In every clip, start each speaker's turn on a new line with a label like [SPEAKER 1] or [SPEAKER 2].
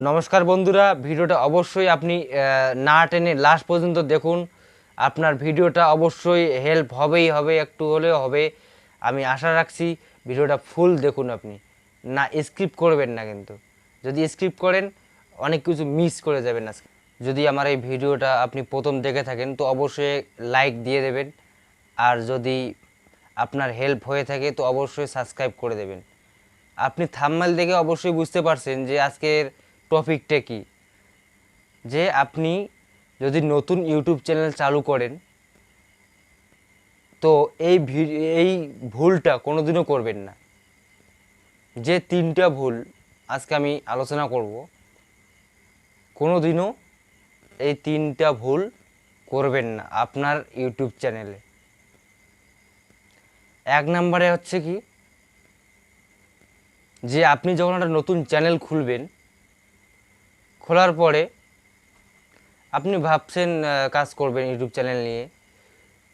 [SPEAKER 1] নমস্কার বন্ধুরা, ভিডিওটা অবশ্যই আপনি না টেনে লাস্ট পর্যন্ত দেখুন। আপনার ভিডিওটা অবশ্যই হেল্প হবেই হবে, একটু হলেও হবে, আমি আশা রাখছি। ভিডিওটা ফুল দেখুন, আপনি না স্কিপ করবেন না, কিন্তু যদি স্কিপ করেন অনেক কিছু মিস করে যাবেন আজকে। যদি আমার এই ভিডিওটা আপনি প্রথম দেখে থাকেন তো অবশ্যই লাইক দিয়ে দেবেন, আর যদি আপনার হেল্প হয়ে থাকে তো অবশ্যই সাবস্ক্রাইব করে দেবেন। আপনি থাম্বনেল দেখে অবশ্যই বুঝতে পারছেন যে আজকের টপিকটা কি। যে আপনি যদি নতুন ইউটিউব চ্যানেল চালু করেন তো এই ভুলটা কোনোদিনও করবেন না। যে 3টা ভুল আজকে আমি আলোচনা করব, কোনোদিনও এই 3টা ভুল করবেন না আপনার ইউটিউব চ্যানেলে। 1 নম্বরে হচ্ছে কি, যে আপনি যখন একটা নতুন চ্যানেল খুলবেন, খোলার পরে আপনি ভাবছেন কাজ করবেন ইউটিউব চ্যানেল নিয়ে,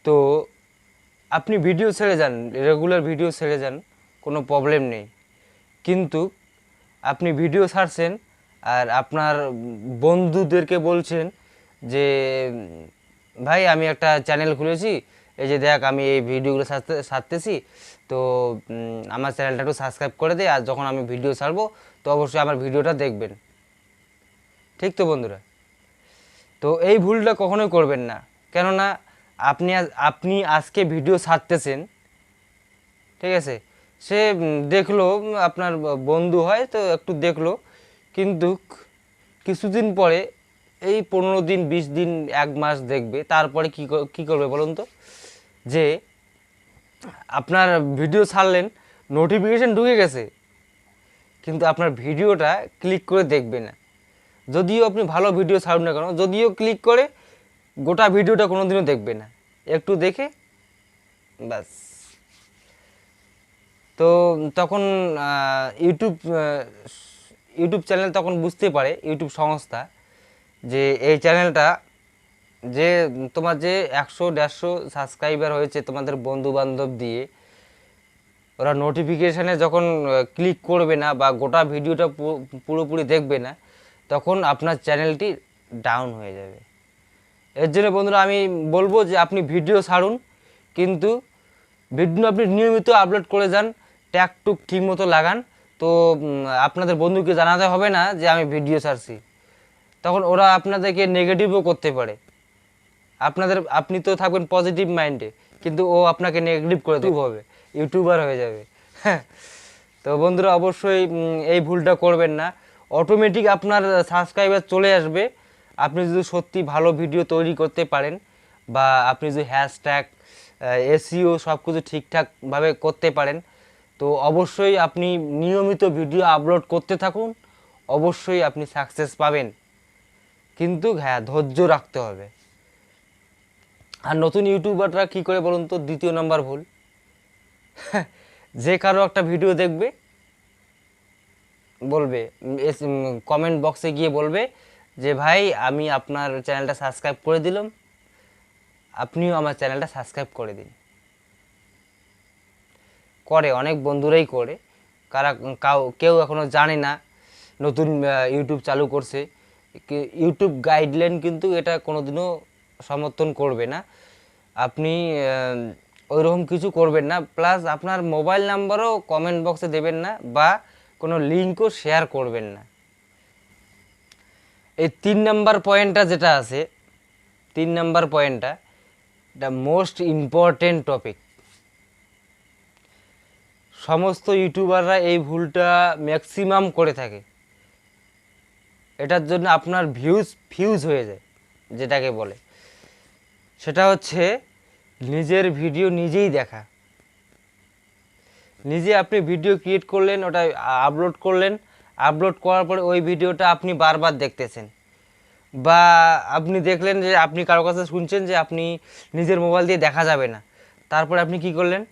[SPEAKER 1] তো আপনি ভিডিও ছেড়ে যান, রেগুলার ভিডিও ছেড়ে যান, কোনো প্রবলেম নেই। কিন্তু আপনি ভিডিও ছাড়ছেন আর আপনার বন্ধুদেরকে বলছেন যে ভাই আমি একটা চ্যানেল খুলেছি, এই যে দেখ আমি এই ভিডিওগুলো ছাড়তেছি, তো আমার চ্যানেলটা একটু সাবস্ক্রাইব করে দে, আর যখন আমি ভিডিও ছাড়বো তো অবশ্যই আমার ভিডিওটা দেখবেন। ঠিক তো বন্ধুরা? তো এই ভুলটা কখনোই করবেন না। কেননা আপনি আজকে ভিডিও ছাড়তেছেন, ঠিক আছে, সে দেখলো, আপনার বন্ধু হয় তো একটু দেখলো, কিন্তু কিছুদিন পরে এই 15 দিন 20 দিন 1 মাস দেখবে, তারপরে কী করবে বলুন তো? যে আপনার ভিডিও ছাড়লেন, নোটিফিকেশান ঢুকে গেছে, কিন্তু আপনার ভিডিওটা ক্লিক করে দেখবে না। যদিও আপনি ভালো ভিডিও ছাড়ুন না কেন, যদিও ক্লিক করে গোটা ভিডিওটা কোনোদিনও দেখবে না, একটু দেখে ব্যাস। তো তখন ইউটিউব ইউটিউব চ্যানেল তখন বুঝতে পারে, ইউটিউব সংস্থা, যে এই চ্যানেলটা, যে তোমার যে 100-150 সাবস্ক্রাইবার হয়েছে তোমাদের বন্ধু বান্ধব দিয়ে, ওরা নোটিফিকেশানে যখন ক্লিক করবে না বা গোটা ভিডিওটা পুরোপুরি দেখবে না, তখন আপনার চ্যানেলটি ডাউন হয়ে যাবে। এর জন্য বন্ধুরা আমি বলবো যে আপনি ভিডিও ছাড়ুন, কিন্তু ভিডিও আপনি নিয়মিত আপলোড করে যান, ট্যাগ টুক ঠিক মতো লাগান। তো আপনাদের বন্ধুকে জানাতে হবে না যে আমি ভিডিও ছাড়ছি, তখন ওরা আপনাদেরকে নেগেটিভও করতে পারে। আপনি তো থাকবেন পজিটিভ মাইন্ডে, কিন্তু ও আপনাকে নেগেটিভ করে দেবে, হবে ইউটিউবার হয়ে যাবে। হ্যাঁ, তো বন্ধুরা অবশ্যই এই ভুলটা করবেন না। অটোমেটিক আপনার সাবস্ক্রাইবার চলে আসবে আপনি যদি সত্যি ভালো ভিডিও তৈরি করতে পারেন, বা আপনি যদি হ্যাশট্যাগ এসইও সব কিছু ঠিকঠাকভাবে করতে পারেন, তো অবশ্যই আপনি নিয়মিত ভিডিও আপলোড করতে থাকুন, অবশ্যই আপনি সাকসেস পাবেন। কিন্তু হ্যাঁ, ধৈর্য রাখতে হবে। আর নতুন ইউটিউবাররা কী করে বলুন তো? 2য় নম্বর ভুল, যে কারো একটা ভিডিও দেখবে, বলবে কমেন্ট বক্সে গিয়ে বলবে যে ভাই আমি আপনার চ্যানেলটা সাবস্ক্রাইব করে দিলাম, আপনিও আমার চ্যানেলটা সাবস্ক্রাইব করে দিন। করে, অনেক বন্ধুরাই করে, কেউ এখনও জানে না নতুন ইউটিউব চালু করছে। ইউটিউব গাইডলাইন কিন্তু এটা কোনোদিনও সমর্থন করবে না। আপনি ওইরকম কিছু করবেন না, প্লাস আপনার মোবাইল নাম্বারও কমেন্ট বক্সে দেবেন না, বা কোনো লিঙ্কও শেয়ার করবেন না। এই 3 নম্বর পয়েন্টটা যেটা আছে, 3 নম্বর পয়েন্টটা, এটা মোস্ট ইম্পর্টেন্ট টপিক। সমস্ত ইউটিউবাররা এই ভুলটা ম্যাক্সিমাম করে থাকে। এটার জন্য আপনার ফিউজ হয়ে যায়, যেটাকে বলে, সেটা হচ্ছে নিজের ভিডিও নিজেই দেখা। নিজে আপনি ভিডিও ক্রিয়েট করলেন, ওটা আপলোড করলেন, আপলোড করার পরে ওই ভিডিওটা আপনি বারবার দেখতেছেন, বা আপনি দেখলেন যে আপনি কারো কাছে শুনছেন যে আপনি নিজের মোবাইল দিয়ে দেখা যাবে না, তারপরে আপনি কি করলেন,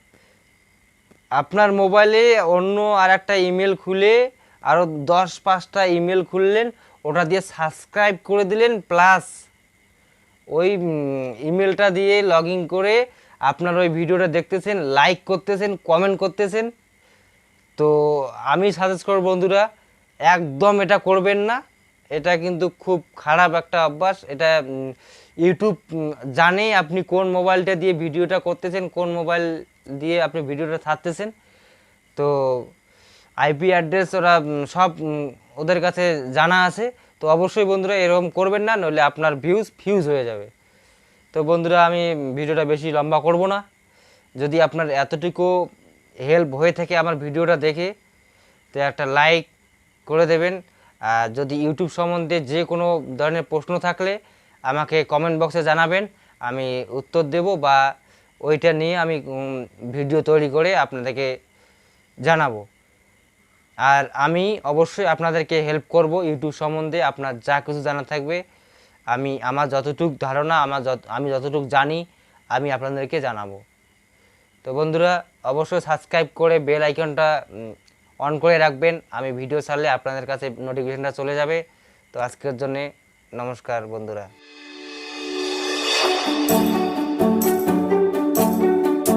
[SPEAKER 1] আপনার মোবাইলে অন্য আর একটা ইমেল খুলে আরও 10-5টা ইমেল খুললেন, ওটা দিয়ে সাবস্ক্রাইব করে দিলেন, প্লাস ওই ইমেলটা দিয়ে লগ ইন করে আপনার ওই ভিডিওটা দেখতেছেন, লাইক করতেছেন, কমেন্ট করতেছেন। তো আমি সাজেস্ট করব বন্ধুরা, একদম এটা করবেন না। এটা কিন্তু খুব খারাপ একটা অভ্যাস। এটা ইউটিউব জানে আপনি কোন মোবাইলটা দিয়ে ভিডিওটা করতেছেন, কোন মোবাইল দিয়ে আপনি ভিডিওটা ছাড়তেছেন। তো আইপি অ্যাড্রেস ওরা সব ওদের কাছে জানা আছে। তো অবশ্যই বন্ধুরা এরকম করবেন না, নইলে আপনার ফিউজ হয়ে যাবে। তো বন্ধুরা আমি ভিডিওটা বেশি লম্বা করব না। যদি আপনার এতটুকু হেল্প হয়ে থাকে আমার ভিডিওটা দেখে, তো একটা লাইক করে দেবেন। আর যদি ইউটিউব সম্বন্ধে যে কোনো ধরনের প্রশ্ন থাকলে আমাকে কমেন্ট বক্সে জানাবেন, আমি উত্তর দেব বা ওইটা নিয়ে আমি ভিডিও তৈরি করে আপনাদেরকে জানাবো। আর আমি অবশ্যই আপনাদেরকে হেল্প করব ইউটিউব সম্বন্ধে। আপনার যা কিছু জানা থাকবে আমি আমার যতটুকু ধারণা আমি যতটুকু জানি আমি আপনাদেরকে জানাবো। তো বন্ধুরা অবশ্যই সাবস্ক্রাইব করে বেল আইকনটা অন করে রাখবেন। আমি ভিডিও ছাড়লে আপনাদের কাছে নোটিফিকেশনটা চলে যাবে। তো আজকের জন্যে নমস্কার বন্ধুরা।